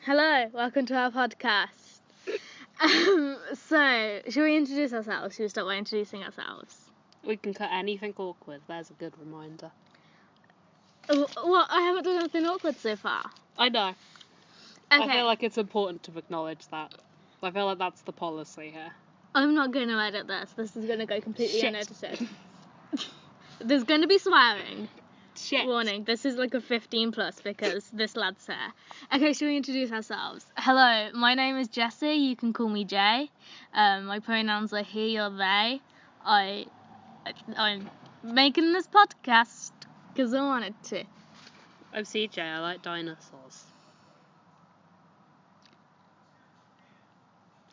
Hello, welcome to our podcast. So, should we introduce ourselves? Should we start by introducing ourselves? We can cut anything awkward, there's a good reminder. Well, I haven't done anything awkward so far. I know. Okay. I feel like it's important to acknowledge that. I feel like that's the policy here. I'm not going to edit this. This is going to go completely Shit. unedited. There's going to be swearing. Shit. Warning, this is like a 15 plus because this lad's here. Okay, should we introduce ourselves? Hello, my name is Jessie. You can call me Jay. My pronouns are he or they. I'm making this podcast because I wanted to. I'm CJ, I like dinosaurs.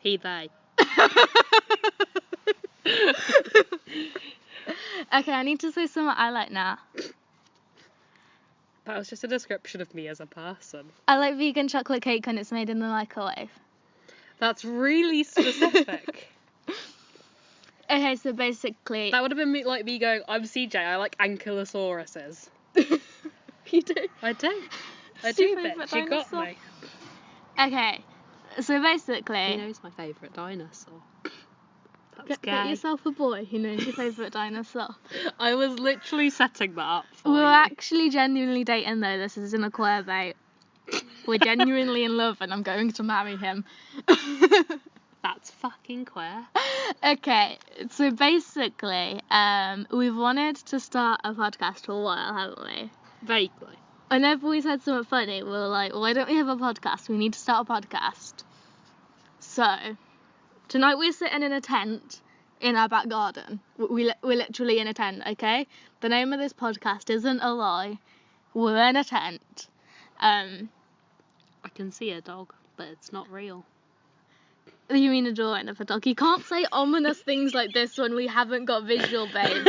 He, they. Okay, I need to say something I like now. That was just a description of me as a person. I like vegan chocolate cake when it's made in the microwave. That's really specific. Okay, so basically... That would have been me, like me going, I'm CJ, I like ankylosauruses. You do? I do. I It's your do, favourite bitch. You got dinosaur? me. Okay, so basically... He knows my favourite dinosaur. That's Get gay. yourself a boy who knows your favourite dinosaur. I was literally setting that up for We're you. actually genuinely dating though, this isn't a queer bait. We're genuinely in love and I'm going to marry him. That's fucking queer. Okay, so basically, we've wanted to start a podcast for a while, haven't we? Vaguely. Whenever we said something funny, we were like, why don't we have a podcast? We need to start a podcast. So, tonight we're sitting in a tent in our back garden. We're literally in a tent, okay? The name of this podcast isn't a lie. We're in a tent. I can see a dog, but it's not real. You mean a drawing of a dog? You can't say ominous things like this when we haven't got visual, babe.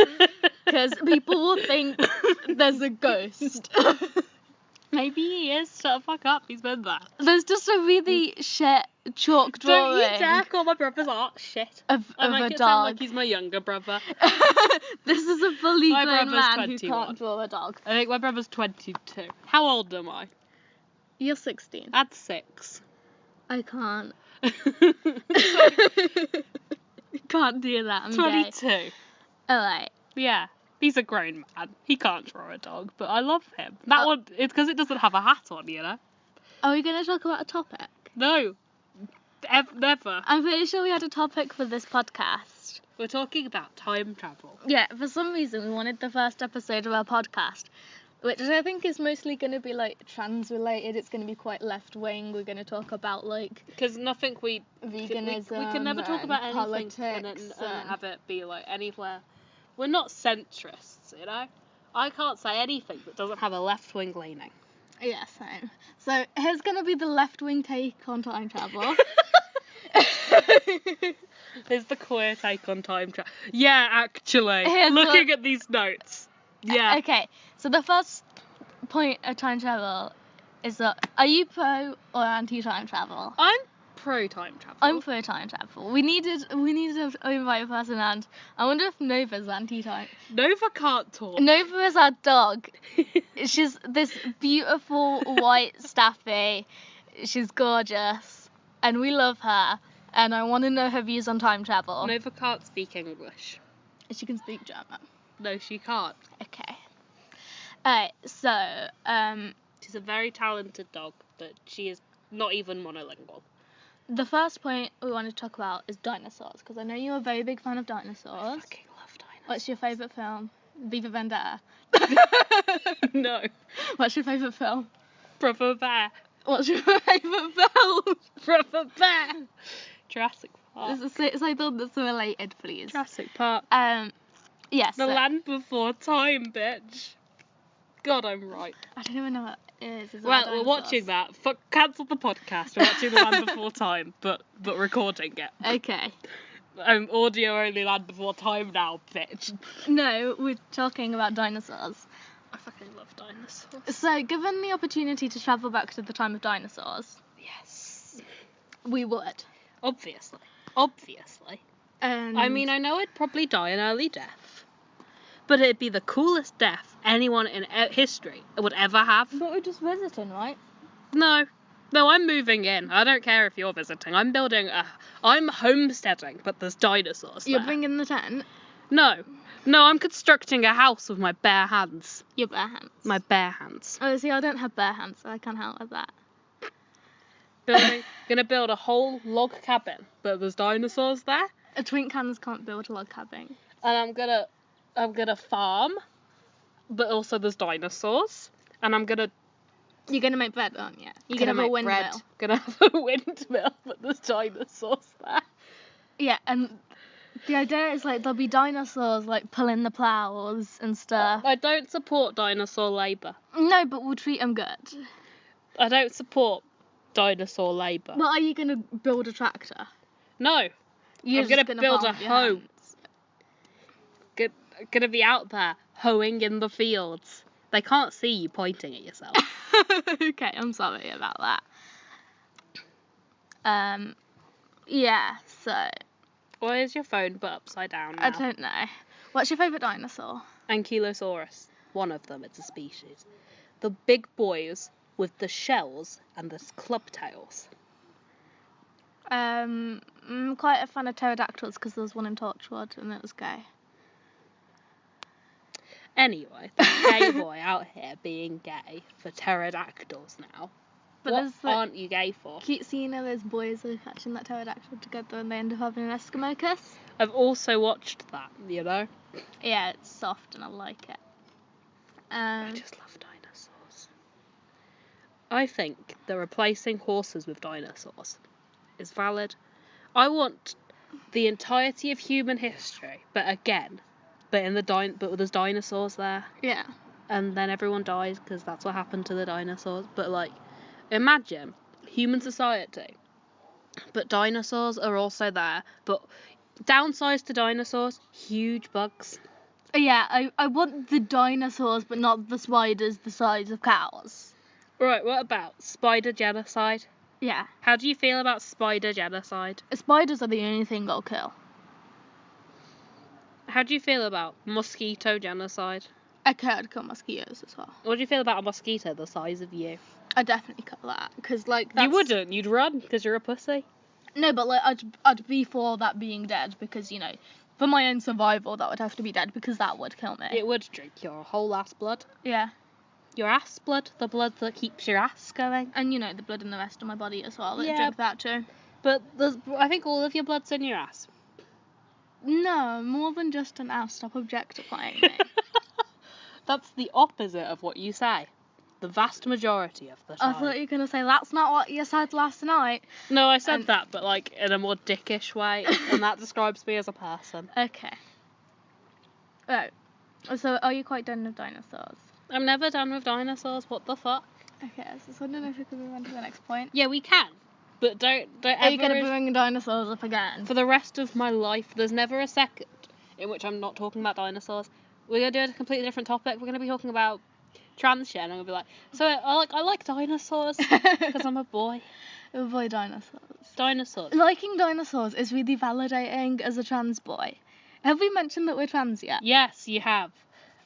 Because people will think there's a ghost. Maybe he is. Shut the fuck up. He's been there. There's just a really shit chalk drawing. Don't you dare call my brother's art shit. Of I a make it dog. sound like he's my younger brother. This is a fully My grown brother's man who 21. can't draw a dog. I think my brother's 22. How old am I? You're 16. That's 6. I can't. Can't do that. I'm 22. gay. Alright. Yeah. He's a grown man. He can't draw a dog, but I love him. That one, it's because it doesn't have a hat on, you know? Are we going to talk about a topic? No. Never. I'm pretty sure we had a topic for this podcast. We're talking about time travel. Yeah, for some reason we wanted the first episode of our podcast, which I think is mostly going to be like trans related. It's going to be quite left wing. We're going to talk about like Because nothing veganism. We can never talk about and anything politics and have it be like anywhere. We're not centrists, you know? I can't say anything that doesn't have a left wing leaning. Yeah, same. So here's going to be the left wing take on time travel. Here's the queer take on time travel. Yeah, actually. Here's Looking at these notes. Yeah. Okay, so the first point of time travel is that, are you pro or anti time travel? I'm pro time travel. I'm pro time travel. We needed to invite a person, and I wonder if Nova's anti time. Nova can't talk. Nova is our dog. She's this beautiful white staffy. She's gorgeous, and we love her. And I want to know her views on time travel. Nova can't speak English. She can speak German. No, she can't. Okay. Alright, so, She's a very talented dog, but she is not even monolingual. the first point we want to talk about is dinosaurs, because I know you're a very big fan of I dinosaurs. fucking love dinosaurs. What's your favourite film? V for Vendetta. No. What's your favourite film? Brother Bear. What's your favourite film? Brother Bear. Jurassic Park. Say something that's related, please. Jurassic Park. Yes. The Land Before Time, bitch. God, I'm right. I don't even know what it is. Is it Well, about we're dinosaurs? watching that. Cancel the podcast. We're watching The Land Before Time, but recording it. Okay. Audio only Land Before Time now, bitch. No, we're talking about dinosaurs. I fucking love dinosaurs. So, given the opportunity to travel back to the time of dinosaurs, Yes. we would. Obviously. And I mean, I know I'd probably die an early death, but it'd be the coolest death anyone in history would ever have. But we're just visiting, right? No, No, I'm moving in. I don't care if you're visiting. I'm homesteading, but there's dinosaurs You're there. bringing the tent? No, I'm constructing a house with my bare hands. Your bare hands? My bare hands. Oh, see, I don't have bare hands, so I can't help with that. Gonna build a whole log cabin, but there's dinosaurs there. A twink hands can't build a log cabin. And I'm gonna farm, but also there's dinosaurs. And You're gonna make bread, aren't you? You're gonna have a windmill. bread. Gonna have a windmill, but there's dinosaurs there. Yeah, and the idea is like there'll be dinosaurs like pulling the plows and stuff. I don't support dinosaur labour. No, but we'll treat them good. I don't support dinosaur labour. Well, are you gonna build a tractor? No. You're I'm gonna build a farm with your hoe. hands. Gonna be out there hoeing in the fields. They can't see you pointing at yourself. Okay, I'm sorry about that. Yeah, so Why is your phone put upside down now? I don't know. What's your favourite dinosaur? Ankylosaurus. One of them, it's a species. The big boys with the shells and the club tails. I'm quite a fan of pterodactyls because there was one in Torchwood and it was gay. Anyway, the gay boy out here being gay for pterodactyls now. But what there's, like, aren't you gay for? Cute scene of those boys are catching that pterodactyl together and they end up having an Eskimo kiss. I've also watched that, you know? Yeah, it's soft and I like it. I just love dinosaurs. I think that replacing horses with dinosaurs is valid. I want the entirety of human history, but there's dinosaurs there, Yeah. and then everyone dies because that's what happened to the dinosaurs. But like, imagine human society, but dinosaurs are also there. But downsides to dinosaurs, huge bugs. Yeah, I want the dinosaurs, but not the spiders the size of cows. Right, what about spider genocide? Yeah. How do you feel about spider genocide? Spiders are the only thing I'll kill. How do you feel about mosquito genocide? Okay, I'd kill mosquitoes as well. What do you feel about a mosquito the size of you? I'd definitely kill that, because, like, that's... You wouldn't. You'd run because you're a pussy. No, but, like, I'd be for that being dead, because, you know, for my own survival, that would have to be dead, because that would kill me. It would drink your whole ass blood. Yeah. Your ass blood, the blood that keeps your ass going. And, you know, the blood in the rest of my body as well. It'd Yeah. drink that too. But I think all of your blood's in your ass. No, more than just an ass. Stop objectifying me. That's the opposite of what you say. The vast majority of the I time. thought you were going to say, that's not what you said last night. No, I said that, but like in a more dickish way, and that describes me as a person. Okay. Right. So, are you quite done with dinosaurs? I'm never done with dinosaurs. What the fuck? Okay, so I don't know if we can move on to the next point. Yeah, we can, but don't Are you going to ever. bring dinosaurs up again? For the rest of my life, there's never a second in which I'm not talking about dinosaurs. We're gonna do a completely different topic. We're gonna be talking about trans shit, and I'm gonna be like, so I like dinosaurs because I'm a boy. Avoid dinosaurs. Dinosaurs. Liking dinosaurs is really validating as a trans boy. Have we mentioned that we're trans yet? Yes, you have.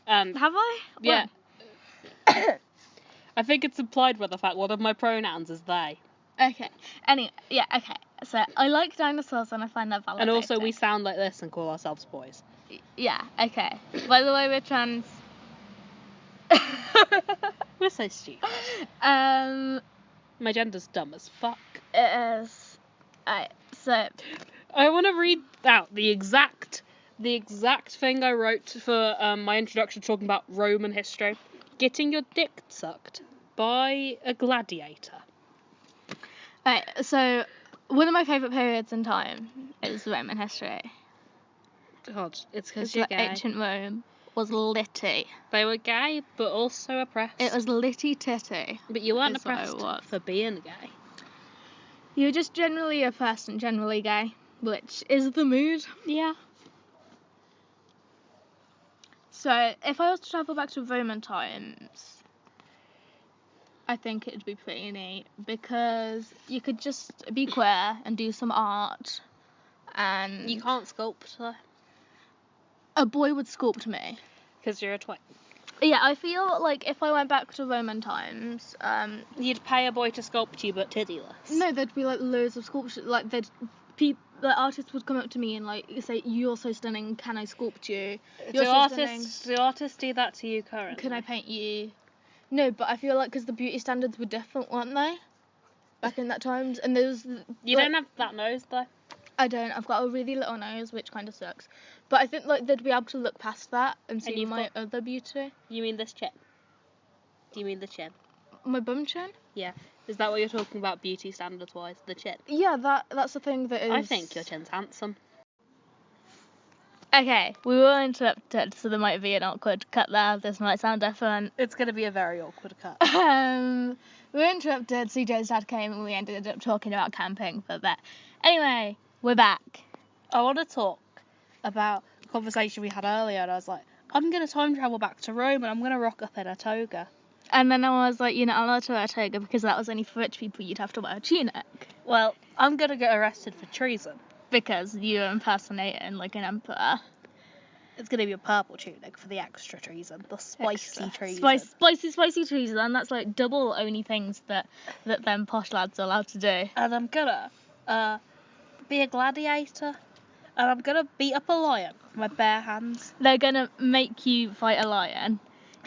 Have I? Yeah. I think it's implied by the fact one of my pronouns is they. Okay. Anyway, yeah, okay. So, I like dinosaurs and I find that validating. And also we sound like this and call ourselves boys. Yeah, okay. By the way, we're trans. We're so stupid. My gender's dumb as fuck. It is. Alright, so. I want to read out the exact thing I wrote for my introduction talking about Roman history. Getting your dick sucked by a gladiator. Right, so one of my favourite periods in time is Roman history. God, it's because It's you're like gay. ancient Rome was litty. They were gay, but also oppressed. It was litty titty. But you weren't is what it oppressed was. for being gay. You were just generally oppressed and generally gay, which is the mood. Yeah. So, if I was to travel back to Roman times, I think it'd be pretty neat because you could just be queer and do some art, and You can't sculpt though. a boy would sculpt me. Because you're a twink. Yeah, I feel like if I went back to Roman times, You'd pay a boy to sculpt you, but tiddyless. no, there'd be like loads of sculpture. Like like artists would come up to me and like say, "You're so stunning. Can I sculpt you? You're Do so artists do that to you currently? Can I paint you?" No, but I feel like because the beauty standards were different, weren't they? Back in that times, and there's. You don't have that nose though. I don't. I've got a really little nose, which kind of sucks. But I think like they'd be able to look past that and see my other beauty. You mean this chin? Do you mean the chin? My bum chin? Yeah. Is that what you're talking about, beauty standards wise? The chin? Yeah, that's the thing that is. I think your chin's handsome. Okay, we were interrupted, so there might be an awkward cut there. This might sound different. It's gonna be a very awkward cut. We were interrupted. CJ's dad came, and we ended up talking about camping for a bit. Anyway, we're back. I want to talk about a conversation we had earlier, and I was like, I'm gonna time travel back to Rome, and I'm gonna rock up in a toga. And then I was like, you're not allowed to wear a toga because that was only for rich people. You'd have to wear a tunic. Well, I'm gonna get arrested for treason. Because you're impersonating like an emperor. It's gonna be a purple tunic for the extra treason, the spicy treason. Spicy treason. That's like double only things that them posh lads are allowed to do. And I'm gonna be a gladiator, and I'm gonna beat up a lion with my bare hands. They're gonna make you fight a lion.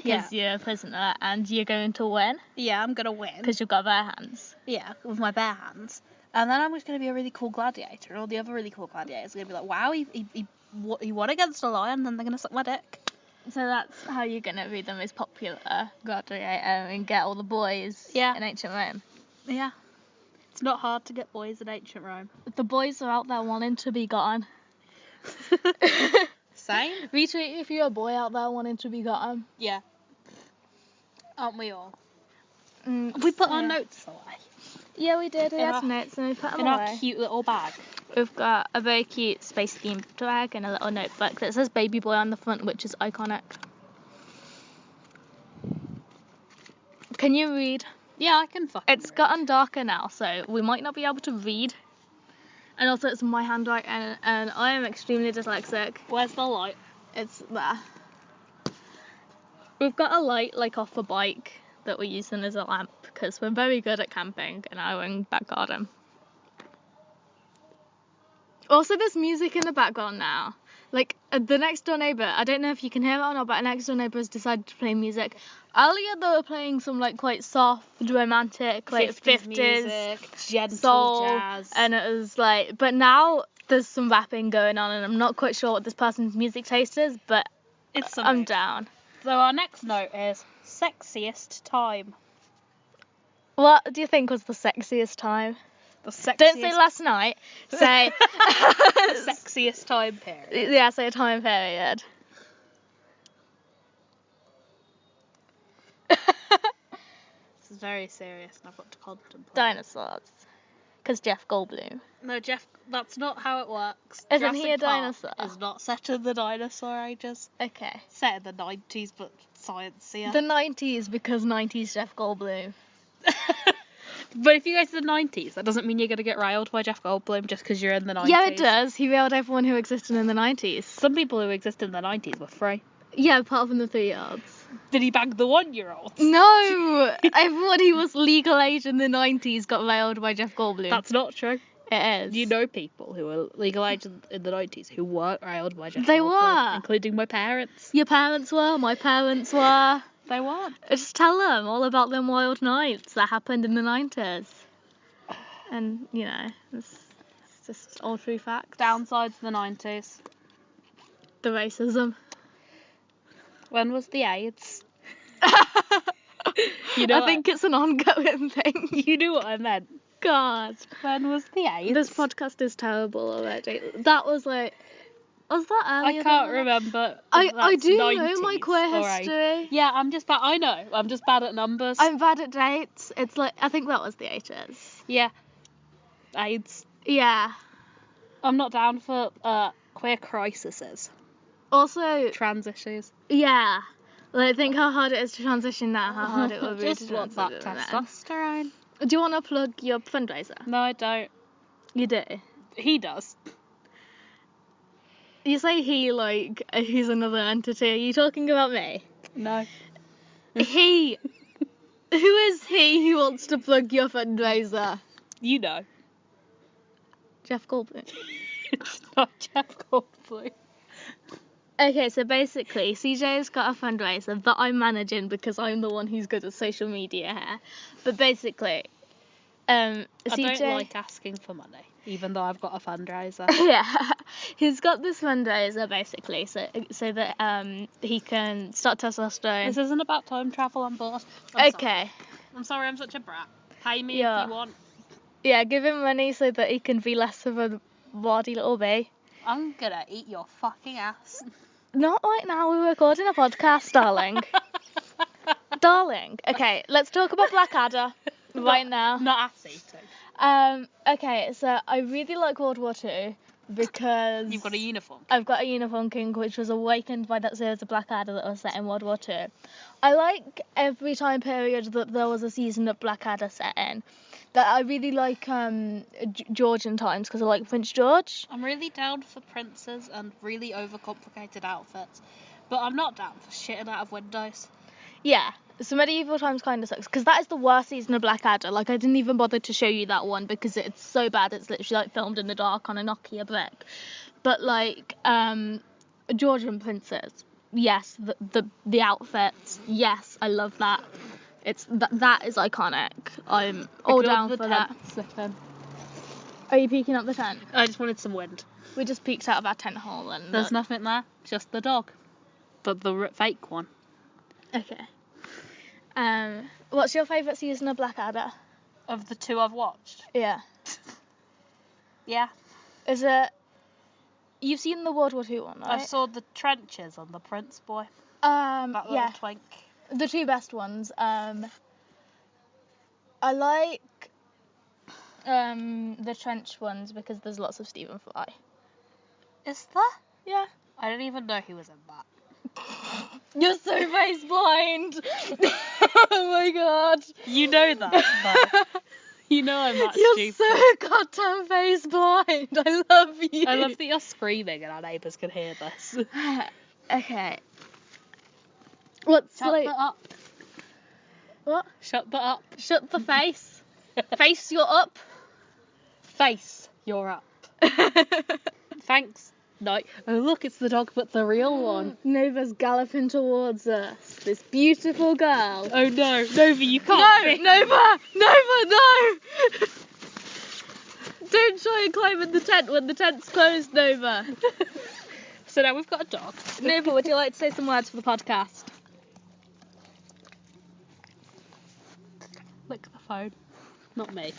Yeah. Because you're a prisoner and you're going to win. Yeah, I'm gonna win. Because you've got bare hands. Yeah, with my bare hands. And then I'm just gonna be a really cool gladiator, and all the other really cool gladiators are gonna be like, wow, he won against a lion, then they're gonna suck my dick. So that's how you're gonna be the most popular gladiator and get all the boys in ancient Rome. Yeah. It's not hard to get boys in ancient Rome. The boys are out there wanting to be gotten. Same? Retweet if you're a boy out there wanting to be gotten. Yeah. Aren't we all? We put our notes away. Yeah, we did. We had notes and we put them in away. Our cute little bag. We've got a very cute space-themed bag and a little notebook that says baby boy on the front, which is iconic. Can you read? Yeah, I can fucking It's gotten darker now, so we might not be able to read. And also it's my handwriting and I am extremely dyslexic. Where's the light? It's there. We've got a light like off a bike that we're using as a lamp because we're very good at camping in our own back garden. Also, there's music in the background now. Like, the next door neighbour, I don't know if you can hear it or not, but our next door neighbour has decided to play music. Earlier, they were playing some, like, quite soft, romantic, like, 50s music, gentle soul, jazz. And it was like, but now there's some rapping going on, and I'm not quite sure what this person's music taste is, but I'm down. So our next note is sexiest time. What do you think was the sexiest time? The sexiest... Don't say last night. Say... the sexiest time period. Yeah, say a time period. This is very serious and I've got to contemplate. Dinosaurs. Because Jeff Goldblum. No, Jeff, that's not how it works. Isn't Jurassic he a dinosaur? Park is not set in the dinosaur ages. Okay. Set in the 90s, but sciencier. The 90s, because 90s Jeff Goldblum. But if you go to the 90s, that doesn't mean you're going to get railed by Jeff Goldblum just because you're in the 90s. Yeah, it does. He railed everyone who existed in the 90s. Some people who existed in the 90s were free. Yeah, apart from the 3-year-olds. Did he bang the 1-year-olds? No! Everyone who was legal age in the 90s got railed by Jeff Goldblum. That's not true. It is. You know people who were legal age in the 90s who weren't railed by Jeff Goldblum. They were. Including my parents. Your parents were, my parents were. They weren't. Just tell them all about them wild nights that happened in the 90s. And, you know, it's just all true facts. Downsides of the 90s. The racism. When was the AIDS? I think it's an ongoing thing. You knew what I meant. God. When was the AIDS? This podcast is terrible already. That was like... Was that earlier? I can't remember. I do know my queer history. Yeah, I'm just bad at numbers. I'm bad at dates. It's like, I think that was the 80s. Yeah. AIDS. Yeah. I'm not down for queer crises. Also... Trans issues. Yeah. Like, think how hard it is to transition now, how hard it will be just to want that transition testosterone. then. Do you want to plug your fundraiser? No, I don't. You do? He does. You say he like he's another entity. Are you talking about me? No. He. Who is he who wants to plug your fundraiser? You know. Jeff Goldblum. It's not Jeff Goldblum. Okay, so basically, CJ's got a fundraiser that I'm managing because I'm the one who's good at social media here. But basically, I CJ... don't like asking for money, even though I've got a fundraiser. Yeah, he's got this fundraiser basically, so that he can start testosterone. This isn't about time travel on board. Okay. I'm sorry, I'm such a brat. Pay me Yeah. if you want. Yeah, give him money so that he can be less of a warty little bee. I'm gonna eat your fucking ass. Not right now, we're recording a podcast, darling. Darling. Okay, let's talk about Blackadder right now. Not ass eating. Okay, so I really like World War II because... You've got a uniform. I've got a uniform king which was awakened by that series of Blackadder that was set in World War II. I like every time period that there was a season of Blackadder set in. That I really like Georgian times because I like Prince George. I'm really down for princes and really overcomplicated outfits, but I'm not down for shitting out of windows. Yeah, so medieval times kind of sucks because that is the worst season of Blackadder. Like, I didn't even bother to show you that one because it's so bad. It's literally like filmed in the dark on a Nokia brick. But like Georgian princes, yes, the outfits, yes, I love that. It's that is iconic. I'm all down for that. Are you peeking up the tent? I just wanted some wind. We just peeked out of our tent hole and There's nothing there, just the dog, but the fake one. Okay. What's your favourite season of Blackadder? Of the two I've watched. Yeah. Yeah. Is it? You've seen the World War II one, right? I saw the trenches on the Prince Boy. Yeah. Little twink. The two best ones. I like the trench ones because there's lots of Stephen Fry. Is there? Yeah. I didn't even know he was in that. You're so face blind. Oh my god. You know that, though. You know I'm not You're stupid. so goddamn face blind. I love you. I love that you're screaming and our neighbours can hear this. Okay. What's Shut like... the up. What? Shut the up. Shut the face. Face, you're up. Face, you're up. Thanks. No. Oh, look, it's the dog, but the real one. Nova's galloping towards us. This beautiful girl. Oh no, Nova, you can't be. Nova! Nova, no! Don't try and climb in the tent when the tent's closed, Nova. So now we've got a dog. Nova, would you like to say some words for the podcast? Lick the phone. Not me.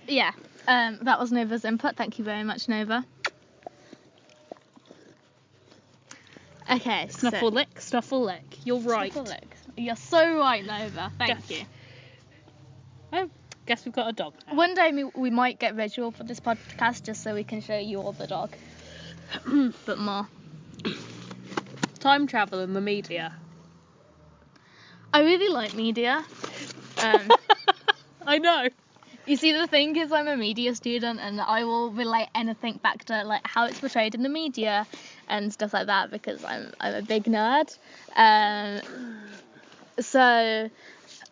Yeah. That was Nova's input. Thank you very much, Nova. Okay, Snuffle lick, snuffle lick. You're right. Snuffle lick. You're so right, Nova. Thank you. Oh, guess we've got a dog now. One day we might get visual for this podcast just so we can show you all the dog. But more. Time travel in the media. I really like media. I know. You see, the thing is, I'm a media student, and I will relate anything back to like how it's portrayed in the media and stuff like that because I'm a big nerd. So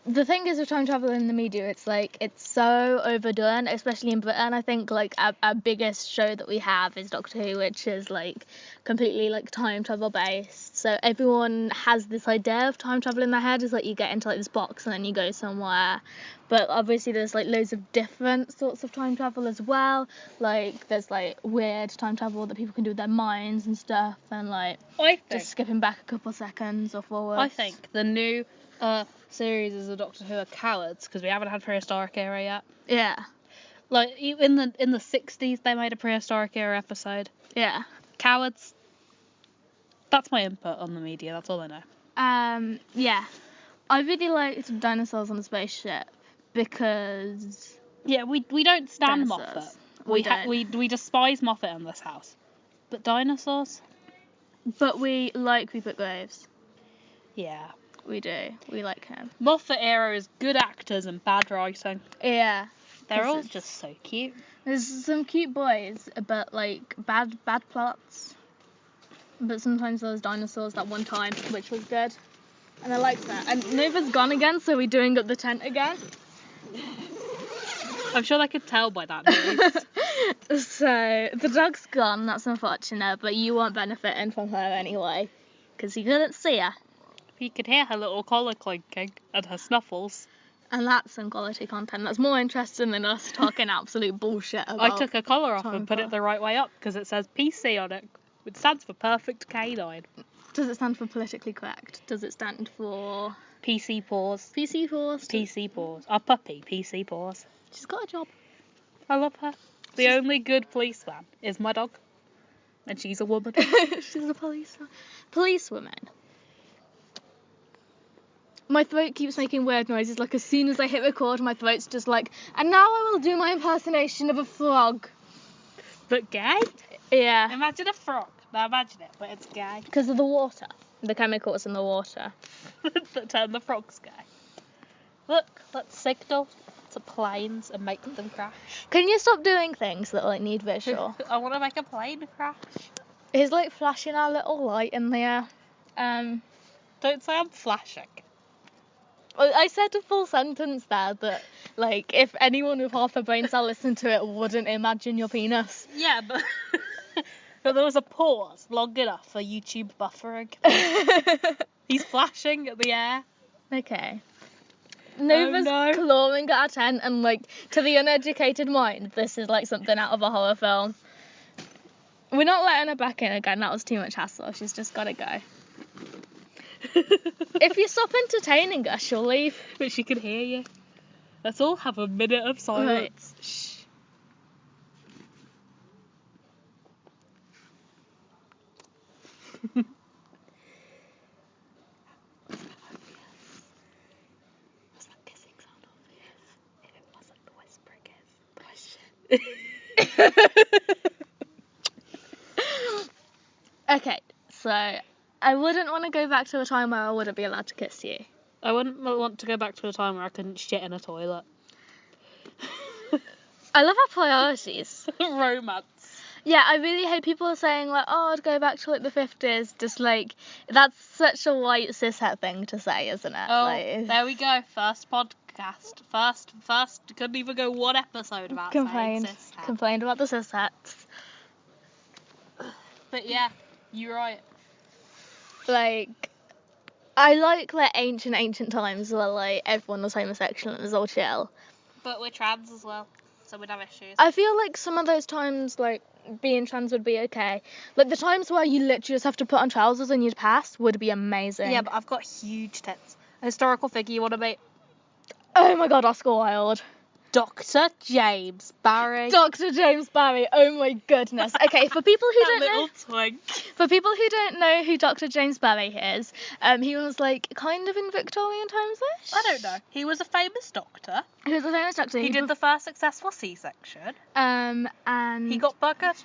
the thing is with time travel in the media, it's like it's so overdone, especially in Britain. I think like our biggest show that we have is Doctor Who, which is like completely like time travel based. So everyone has this idea of time travel in their head. Is like you get into like this box and then you go somewhere. But obviously there's like loads of different sorts of time travel as well. Like there's like weird time travel that people can do with their minds and stuff, and like just skipping back a couple seconds or forwards. I think the new series as a Doctor Who are cowards because we haven't had prehistoric era yet. Yeah. Like in the 60s they made a prehistoric era episode. Yeah. Cowards. That's my input on the media. That's all I know. Yeah. I really liked Dinosaurs on the Spaceship because we don't stand dinosaurs. Moffat. We despise Moffat in this house. But dinosaurs? But we like Rupert Graves. Yeah. We do. We like him. Moffat era is good actors and bad writing. Yeah. They're all just so cute. There's some cute boys, but like bad plots. But sometimes there's dinosaurs that one time, which was good. And I like that. And Nova's gone again, so we're doing up the tent again. I'm sure they could tell by that noise. So, the dog's gone, that's unfortunate, but you weren't benefiting from her anyway, because you couldn't see her. You could hear her little collar clinking and her snuffles. And that's some quality content. That's more interesting than us talking absolute bullshit about. I took her collar off Time and put for- it the right way up because it says PC on it. It stands for Perfect Canine. Does it stand for politically correct? Does it stand for PC paws. PC force? PC paws. Our puppy, PC paws. She's got a job. I love her. The only good policeman is my dog. And she's a woman. She's a policewoman. My throat keeps making weird noises, like as soon as I hit record, my throat's just like, and now I will do my impersonation of a frog. But gay? Yeah. Imagine a frog. Now imagine it, but it's gay. Because of the water. The chemicals in the water. That turn the frogs gay. Look, let's signal to planes and make them crash. Can you stop doing things that like need visual? I want to make a plane crash. He's like flashing our little light in the air. Don't say I'm flashing. I said a full sentence there that, like, if anyone with half a brain cell listened to it wouldn't imagine your penis. Yeah, but but there was a pause long enough for YouTube buffering. He's flashing at the air. Okay. Nova's no. clawing at our tent, and, like, to the uneducated mind, this is, like, something out of a horror film. We're not letting her back in again. That was too much hassle. She's just got to go. If you stop entertaining her, she'll leave. But she can hear you. Let's all have a minute of silence. Right. Shh. Was that kissing sound obvious? If it wasn't, the whispering is. Okay, so I wouldn't want to go back to a time where I wouldn't be allowed to kiss you. I wouldn't want to go back to a time where I couldn't shit in a toilet. I love our priorities. Romance. Yeah, I really hate people saying, like, oh, I'd go back to, like, the 50s. Just, like, that's such a white cishet thing to say, isn't it? Oh, like, there we go. First podcast. First. Couldn't even go one episode about saying cishet. Complained about the cishets. But yeah, you're right. Like, I like ancient times where, like, everyone was homosexual and it was all chill. But we're trans as well, so we'd have issues. I feel like some of those times, like, being trans would be okay. Like, the times where you literally just have to put on trousers and you'd pass would be amazing. Yeah, but I've got huge tits. A historical figure you want to meet? Oh my god, Oscar Wilde. Dr. James Barry. Dr. James Barry, oh my goodness. Okay, for people who That don't know... little twink. For people who don't know who Dr. James Barry is, he was, like, kind of in Victorian times-ish? I don't know. He was a famous doctor. He was a famous doctor. He did the first successful C-section. And... He got buggered.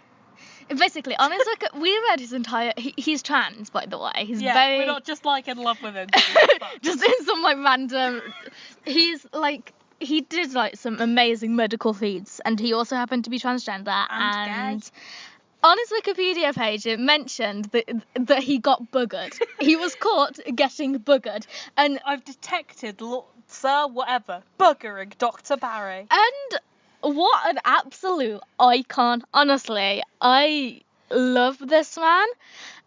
Basically, on his, like, we read his entire... he's trans, by the way. He's Yeah, very... we're not just, like, in love with him. Just in some, like, random... He's, like... He did, like, some amazing medical feats, and he also happened to be transgender, And gay. On his Wikipedia page, it mentioned that he got buggered. He was caught getting buggered, and I've detected, Sir whatever, buggering Dr. Barry. And what an absolute icon. Honestly, I love this man.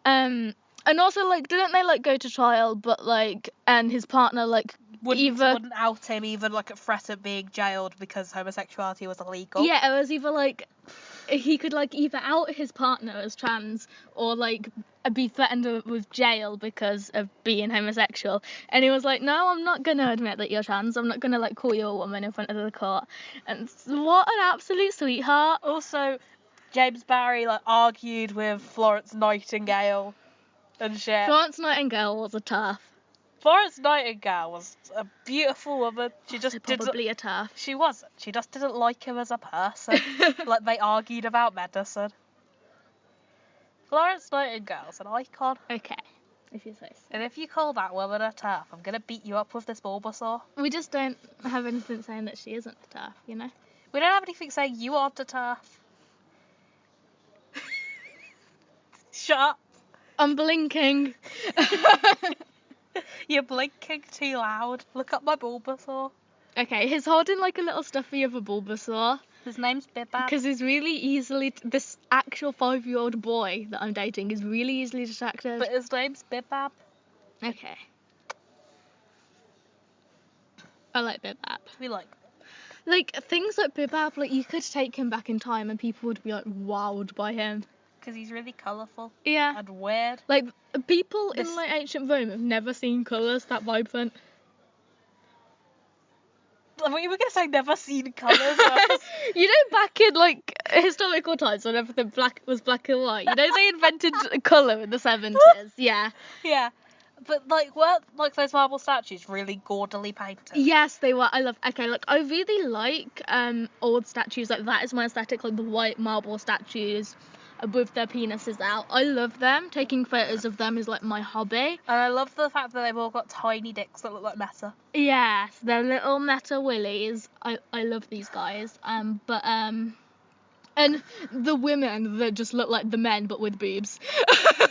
And also, like, didn't they, like, go to trial, but, like, and his partner, like, Wouldn't out him, even, like, at threat of being jailed because homosexuality was illegal. Yeah, it was either, like, he could, like, either out his partner as trans or, like, be threatened with jail because of being homosexual. And he was like, no, I'm not going to admit that you're trans. I'm not going to, like, call you a woman in front of the court. And what an absolute sweetheart. Also, James Barry, like, argued with Florence Nightingale and shit. Florence Nightingale was a TERF. Florence Nightingale was a beautiful woman. She just Probably a TERF. She wasn't. She just didn't like him as a person. Like, they argued about medicine. Florence Nightingale's an icon. Okay, if you say so. And if you call that woman a TERF, I'm going to beat you up with this Bulbasaur. We just don't have anything saying that she isn't a TERF, you know? We don't have anything saying you aren't a TERF. Shut up. I'm blinking. You're blinking too loud. Look up my Bulbasaur. Okay, he's holding like a little stuffy of a Bulbasaur. His name's Bibab. Because he's really easily... This actual 5-year-old boy that I'm dating is really easily distracted. But his name's Bibab. Okay. I like Bibab. We like. Like, things like Bibab, like, you could take him back in time and people would be, like, wowed by him. Because he's really colourful. Yeah. And weird. Like, people in, like, ancient Rome have never seen colours that vibrant. I thought you were going to say never seen colours. You know, back in, like, historical times when everything was black and white, you know, they invented colour in the 70s. Yeah. Yeah. But, like, weren't, like, those marble statues really gaudily painted? Yes, they were. Okay, look, I really like old statues. Like, that is my aesthetic, like the white marble statues with their penises out. I love them. Taking photos of them is, like, my hobby. And I love the fact that they've all got tiny dicks that look like meta. Yes, they're little meta willies. I love these guys. And the women that just look like the men but with boobs.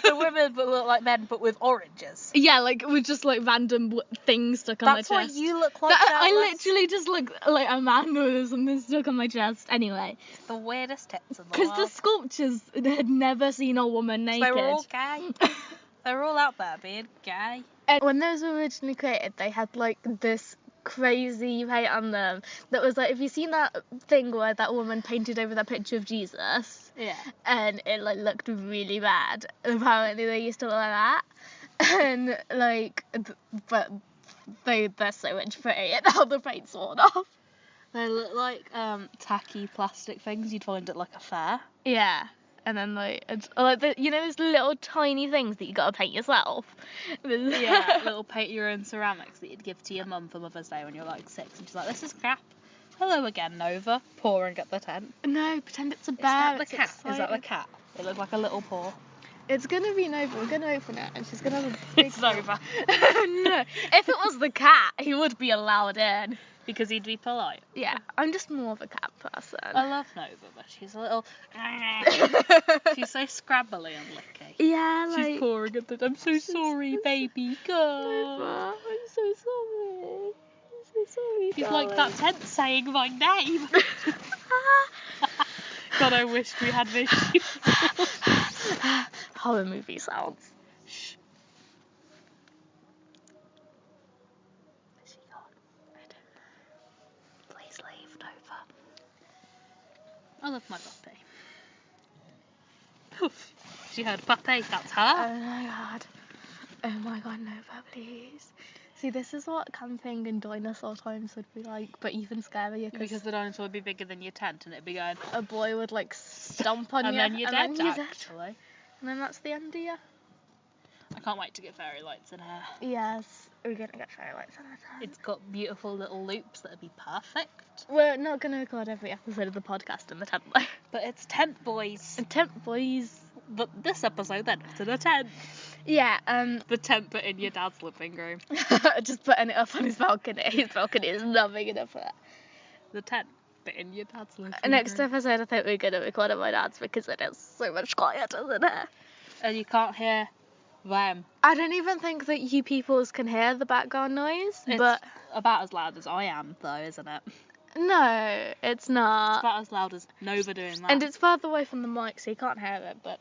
The women that look like men but with oranges. Yeah, like with just like random things stuck on my chest. That's what you look like. I literally just look like a man with something stuck on my chest. Anyway. It's the weirdest tits in the world. Because the sculptures had never seen a woman naked. They were all gay. They were all out there being gay. And when those were originally created, they had like this crazy paint on them that was like, have you seen that thing where that woman painted over that picture of Jesus? Yeah. And it like looked really bad. Apparently they used to look like that. And like, but they're so much prettier now the paint's worn off. They look like tacky plastic things you'd find at like a fair. Yeah. And then like, it's like you know those little tiny things that you gotta paint yourself. Yeah, little paint your own ceramics that you'd give to your mum for Mother's Day when you're like 6, and she's like, "This is crap." Hello again, Nova. Pawing at the tent. No, pretend it's a bear. Is that the cat? Exciting. Is that the cat? It looks like a little paw. It's gonna be Nova. We're gonna open it, and she's gonna have a big. It's Nova. No, if it was the cat, he would be allowed in. Because he'd be polite. Yeah, I'm just more of a cat person. I love Nova, but she's a little. She's so scrabbly and licky. Yeah, like. She's pawing at the. I'm so sorry, baby. Go. Nova, I'm so sorry. I'm so sorry. She's like that tent saying my name. God, I wish we had visuals. Horror movie sounds. Shh. Where's she gone? I don't know. Please leave, Nova. I love my puppy. Poof. She heard puppy, that's her. Oh my god, Nova, please. See, this is what camping and dinosaur times would be like, but even scarier Because the dinosaur would be bigger than your tent and it'd be going. a boy would like stomp on and you, then you're dead, you're actually. And then that's the end of you. I can't wait to get fairy lights in here. Yes, we're gonna get fairy lights on our tent. It's got beautiful little loops that'd be perfect. We're not gonna record every episode of the podcast in the tent though. But it's tent boys. And tent boys. But this episode then, to the tent. Yeah, The tent but in your dad's living room. just putting it up on his balcony. His balcony is not big enough for that. The tent but in your dad's living room. Next episode I think we're gonna record at my dad's because it is so much quieter than here. And you can't hear them. I don't even think that you peoples can hear the background noise, It's but about as loud as I am though, isn't it? no, it's not. It's about as loud as Nova doing that. And it's further away from the mic, so you can't hear it, but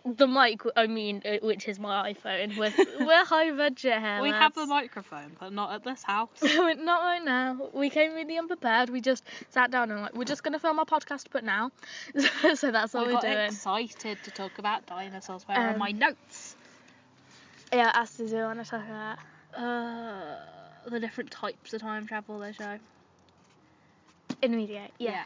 the mic, I mean, which is my iPhone, we're high budget here. We have a microphone, but not at this house. Not right now. We came really unprepared. We just sat down and like, we're just going to film our podcast, but now. So that's what I we're got doing. excited to talk about dinosaurs. Where are my notes? Yeah, as do you want to talk about? The different types of time travel they show. In media, yeah. Yeah.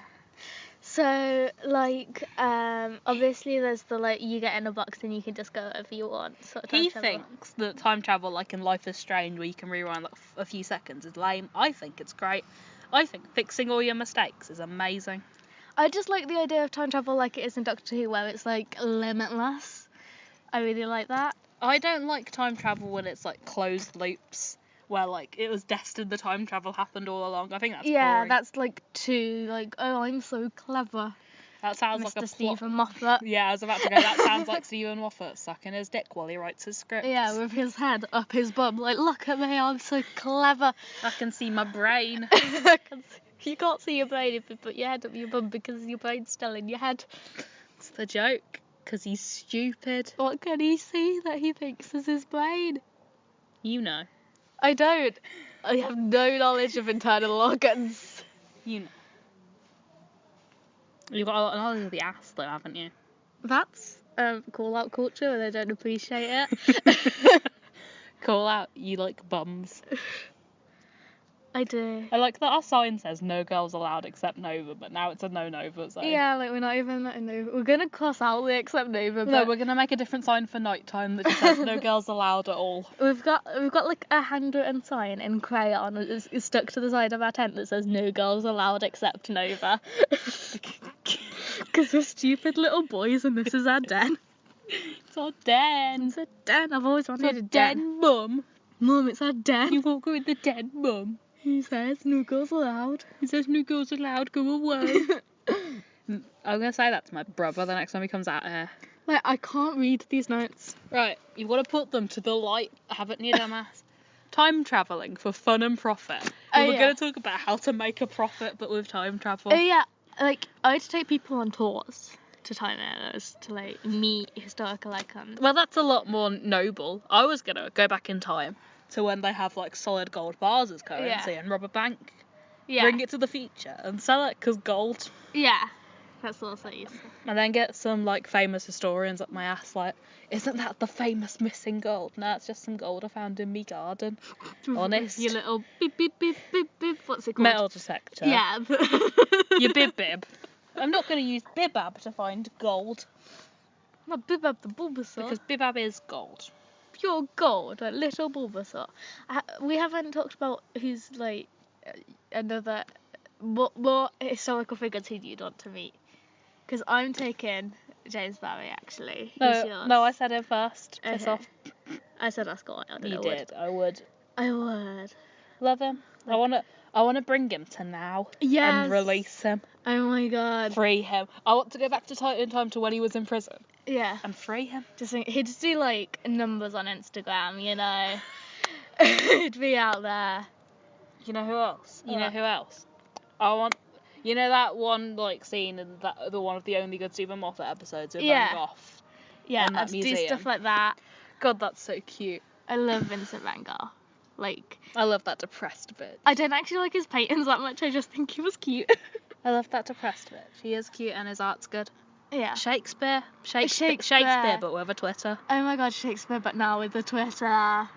So, like, obviously there's the, like, you get in a box and you can just go wherever you want sort of time He travel. thinks that time travel, like in Life is Strange, where you can rewind like a few seconds, is lame. I think it's great. I think fixing all your mistakes is amazing. I just like the idea of time travel like it is in Doctor Who, where it's, like, limitless. I really like that. I don't like time travel when it's like closed loops, where like it was destined the time travel happened all along. I think that's boring. That's, like, too, like, oh, I'm so clever. That sounds like a Mr. plot. Stephen Moffat. Yeah, I was about to go, that sounds like Stephen Moffat sucking his dick while he writes his scripts. Yeah, with his head up his bum, like, look at me, I'm so clever. I can see my brain. You can't see your brain if you put your head up your bum because your brain's still in your head. It's the joke, because he's stupid. What can he see that he thinks is his brain? You know. I don't. I have no knowledge of internal organs. You know. You've got a lot of knowledge of the ass, though, haven't you? That's call out culture and I don't appreciate it. Call out, you like bums. I do. I like that our sign says no girls allowed except Nova, but now it's a no Nova zone. Yeah, like we're not even letting Nova. We're gonna cross out the except Nova. No, But we're gonna make a different sign for nighttime that just says no girls allowed at all. we've got like a handwritten sign in crayon. It's stuck to the side of our tent that says no girls allowed except Nova. Because we're stupid little boys and this is our den. It's our den. It's a den. I've always wanted It's a our den. den, mum. Mum, it's our den. You won't go in the den, mum. He says no girls allowed. He says no girls allowed, go away. I'm gonna say that to my brother the next time he comes out here. Like, I can't read these notes. Right, you've got to put them to the light, haven't you, dumbass? Time travelling for fun and profit. We're yeah. going to talk about how to make a profit, but with time travel. Oh yeah, like I had to take people on tours to time areas to like meet historical icons. Well, that's a lot more noble. I was going to go back in time to when they have like solid gold bars as currency and rob a bank. Yeah. Bring it to the future and sell it because gold. Yeah. That's also useful. And then get some like famous historians up my ass like, isn't that the famous missing gold? No, it's just some gold I found in me garden. Honest. Your little beep beep beep beep beep. What's it called? Metal detector. Yeah. Your bib. I'm not going to use bibab to find gold. Not Bibab the Bulbasaur. Because bibab is gold. Pure gold, like little Bulbasaur. We haven't talked about who's like another what historical figures who you'd want to meet. Because I'm taking James Barry actually. Who's yours? No, I said it first. Piss Okay. off. I said Ascot. I You did. I would. I would. Love him. Like- I wanna bring him to now. Yes. And release him. Oh my god. Free him. I want to go back to in time to when he was in prison. Yeah. And free him. He'd just do like numbers on Instagram, you know. He'd be out there. You know who else? What? I want. You know that one like scene in the one of the only good Stephen Moffat episodes of Yeah. Van Gogh. Yeah, And that I'd do museum. stuff like that. God, that's so cute. I love Vincent Van Gogh. Like, I love that depressed bitch. I don't actually like his paintings that much. I just think he was cute. I love that depressed bitch. He is cute and his art's good. Yeah. Shakespeare, Shakespeare. but with a Twitter. Oh my god, Shakespeare, but now with the Twitter,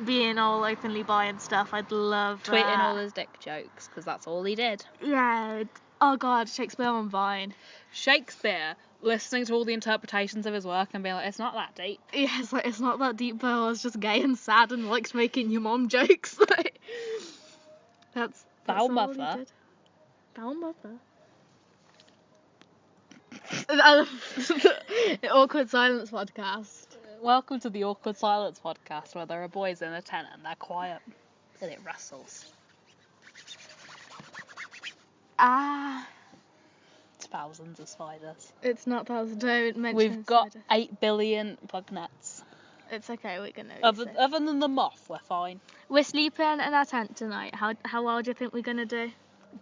being all openly bi and stuff, I'd love Tweeting that. all his dick jokes, because that's all he did. Yeah. Oh god, Shakespeare on Vine. Shakespeare, listening to all the interpretations of his work and being like, it's not that deep. Yeah, it's not that deep, but I was just gay and sad and likes making your mom jokes. Like, that's Foul all mother. he did. Foul mother. Awkward Silence podcast. Welcome to the Awkward Silence podcast, where there are boys in a tent and they're quiet. And it rustles. It's thousands of spiders. It's not thousands. Don't mention We've got spider. 8 billion bug nets. It's okay, we're gonna. Other than the moth, we're fine. We're sleeping in our tent tonight. How well do you think we're gonna do?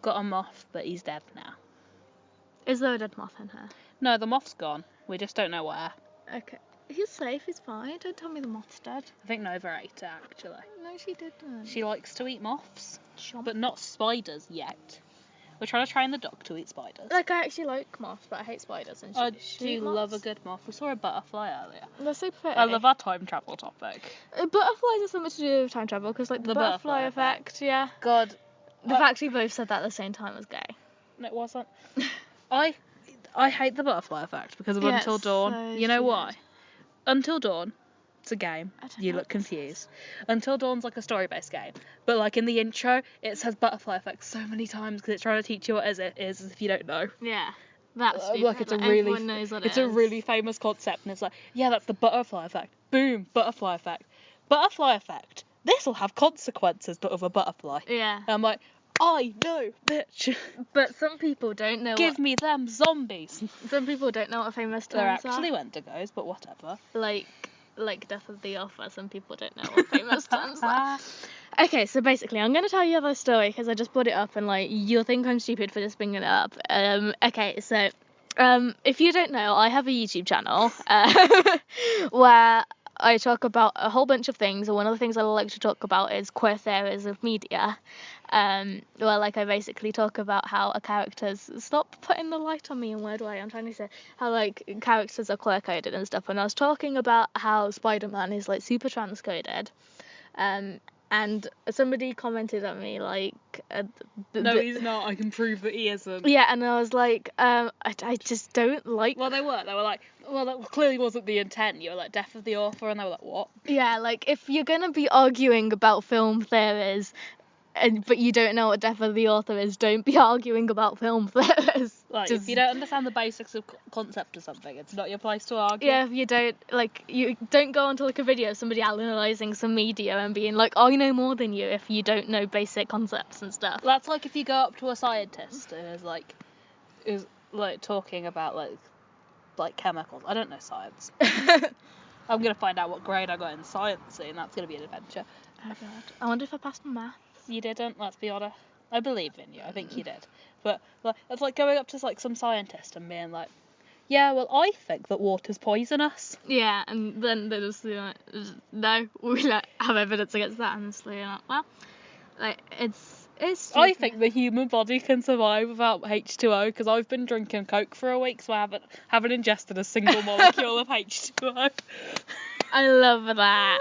Got a moth, but he's dead now. Is there a dead moth in here? No, the moth's gone. We just don't know where. Okay. He's safe, he's fine. Don't tell me the moth's dead. I think Nova ate it, actually. No, she didn't. She likes to eat moths, Chomp. but not spiders yet. We're trying to train the dog to eat spiders. Like, I actually like moths, but I hate spiders. And I she do love a good moth. We saw a butterfly earlier. They're so pretty. I love our time travel topic. Butterflies have something to do with time travel, because, like, the butterfly effect, yeah. God. The fact we both said that at the same time was gay. No, it wasn't. I hate the butterfly effect because of Yeah, Until it's Dawn. so You know stupid. why? Until Dawn, it's a game. I don't You know look what this confused. Until Dawn's like a story-based game, but like in the intro, it says butterfly effect so many times because it's trying to teach you what it is if you don't know. Yeah. That's stupid. Like it's a everyone knows what it's it a is. really famous concept, and it's like, yeah, that's the butterfly effect. Boom, butterfly effect. Butterfly effect. This will have consequences, but of a butterfly. Yeah. And I'm like, I know, bitch. But some people don't know. Give me them zombies. Some people don't know what famous They're terms actually are. Wendigos, but whatever. Like Death of the Author. Some people don't know what famous terms are. Okay, so basically, I'm gonna tell you the story because I just brought it up, and like you'll think I'm stupid for just bringing it up. Okay, so if you don't know, I have a YouTube channel where I talk about a whole bunch of things, and one of the things I like to talk about is queer theories of media. Where like I basically talk about how a character's stop putting the light on me in a weird way. I'm trying to say how like characters are queer coded and stuff, and I was talking about how Spider-Man is like super transcoded. And somebody commented at me like, No, he's not. I can prove that he isn't. yeah, and I was like, I just don't like. Well, they were like, well, that clearly wasn't the intent. You were like, Death of the Author, and they were like, what? Yeah, like if you're gonna be arguing about film theories, but you don't know what Death of the Author is, don't be arguing about film theories. Like, Just, if you don't understand the basics of concept or something, it's not your place to argue. yeah, if you don't go onto like a video of somebody analysing some media and being like, I know more than you if you don't know basic concepts and stuff. That's like if you go up to a scientist and is talking about like chemicals. I don't know science. I'm gonna find out what grade I got in science soon. That's gonna be an adventure. Oh god, I wonder if I passed my math. You didn't. Let's be honest. I believe in you. I think you did. But like, it's like going up to like some scientist and being like, yeah, well, I think that water's poisonous. Yeah, and then they just like, no, we like have evidence against that, and it's like, well, like it's. I think the human body can survive without H2O because I've been drinking Coke for a week, so I haven't ingested a single molecule of H2O. I love that.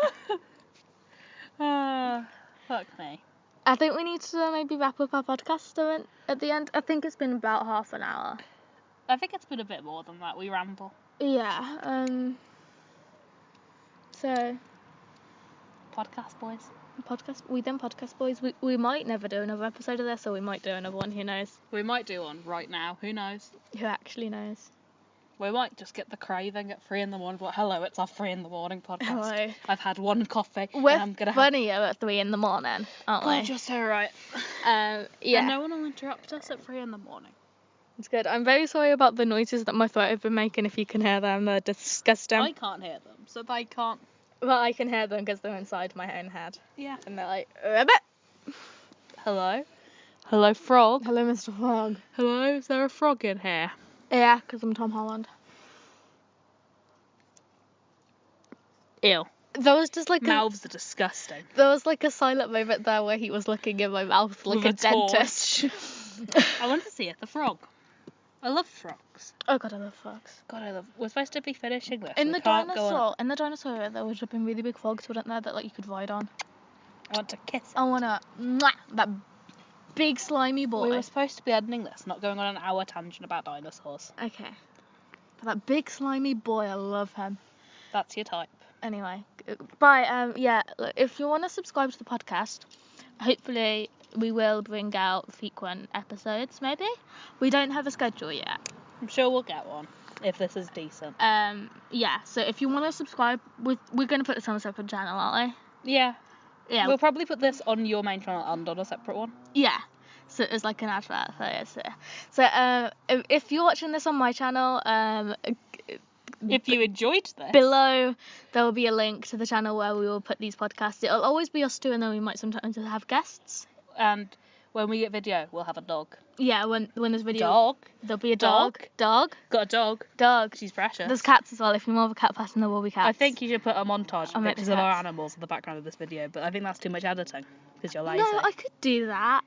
Fuck me. I think we need to maybe wrap up our podcast at the end. I think it's been about half an hour. I think it's been a bit more than that. We ramble. Yeah. So. Podcast boys. Podcast boys. We might never do another episode of this, or we might do another one. Who knows? We might do one right now. Who knows? Who actually knows? We might just get the craving at 3 a.m. But hello, it's our 3 a.m. podcast. Hello. I've had one coffee. We're and I'm gonna funnier at 3 a.m, aren't we? Just so right. Yeah. And no one will interrupt us at 3 a.m. It's good. I'm very sorry about the noises that my throat have been making. If you can hear them, they're disgusting. I can't hear them, so they can't. Well, I can hear them because they're inside my own head. Yeah. And they're like, hello? Hello, frog? hello, Mr. Frog. Hello? Is there a frog in here? Yeah, because I'm Tom Holland. Ew. There was just like Mouths are disgusting. There was like a silent moment there where he was looking in my mouth like With a a dentist. I want to see it. The frog. I love frogs. Oh god, I love frogs. God, I love. We're supposed to be finishing this. In We the can't go on. dinosaur era, there would have been really big frogs, wouldn't there, that like you could ride on. I want to kiss it. I wanna that big slimy boy. We were supposed to be ending this, not going on an hour tangent about dinosaurs. Okay. But that big slimy boy, I love him. That's your type. Anyway, bye. Yeah, if you want to subscribe to the podcast, hopefully we will bring out frequent episodes. Maybe we don't have a schedule yet. I'm sure we'll get one if this is decent. Yeah. So if you want to subscribe, we're gonna put this on a separate channel, aren't we? Yeah. Yeah. We'll probably put this on your main channel and on a separate one. Yeah. So it's like an advert for it. So if you're watching this on my channel, if you enjoyed this, below there will be a link to the channel where we will put these podcasts. It'll always be us two, and then we might sometimes have guests. And when we get video, we'll have a dog. Yeah, when there's video. Dog. There'll be a dog. Dog. Got a dog. Dog. She's precious. There's cats as well. If you're more of a cat person, there will be cats. I think you should put a montage of make pictures the of our cats. animals in the background of this video, but I think that's too much editing because you're lazy. No, I could do that.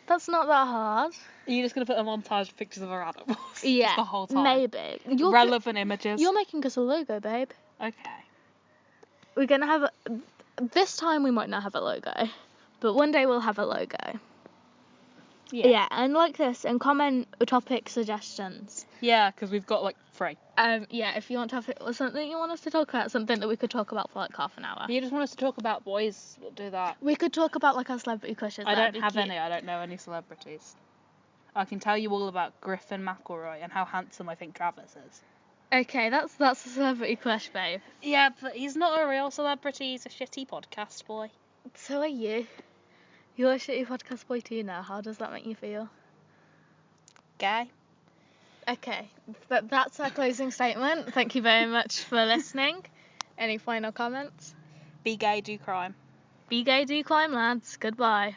That's not that hard. Are you just going to put a montage of pictures of our animals? Yeah. Just the whole time? Maybe. Relevant images. You're making us a logo, babe. Okay. We're gonna have this time we might not have a logo, but one day we'll have a logo. Yeah, and like this, and comment topic suggestions. Yeah, because we've got like 3. Yeah, if you want to have something you want us to talk about, something that we could talk about for like half an hour. You just want us to talk about boys, we'll do that. We could talk about like our celebrity crushes. I don't have any. I don't know any celebrities. I can tell you all about Griffin McElroy and how handsome I think Travis is. Okay, that's a celebrity crush, babe. Yeah, but he's not a real celebrity. He's a shitty podcast boy. So are you. You're a shitty podcast boy too now. How does that make you feel? Gay. Okay, that's our closing statement. Thank you very much for listening. Any final comments? Be gay, do crime. Be gay, do climb, lads. Goodbye.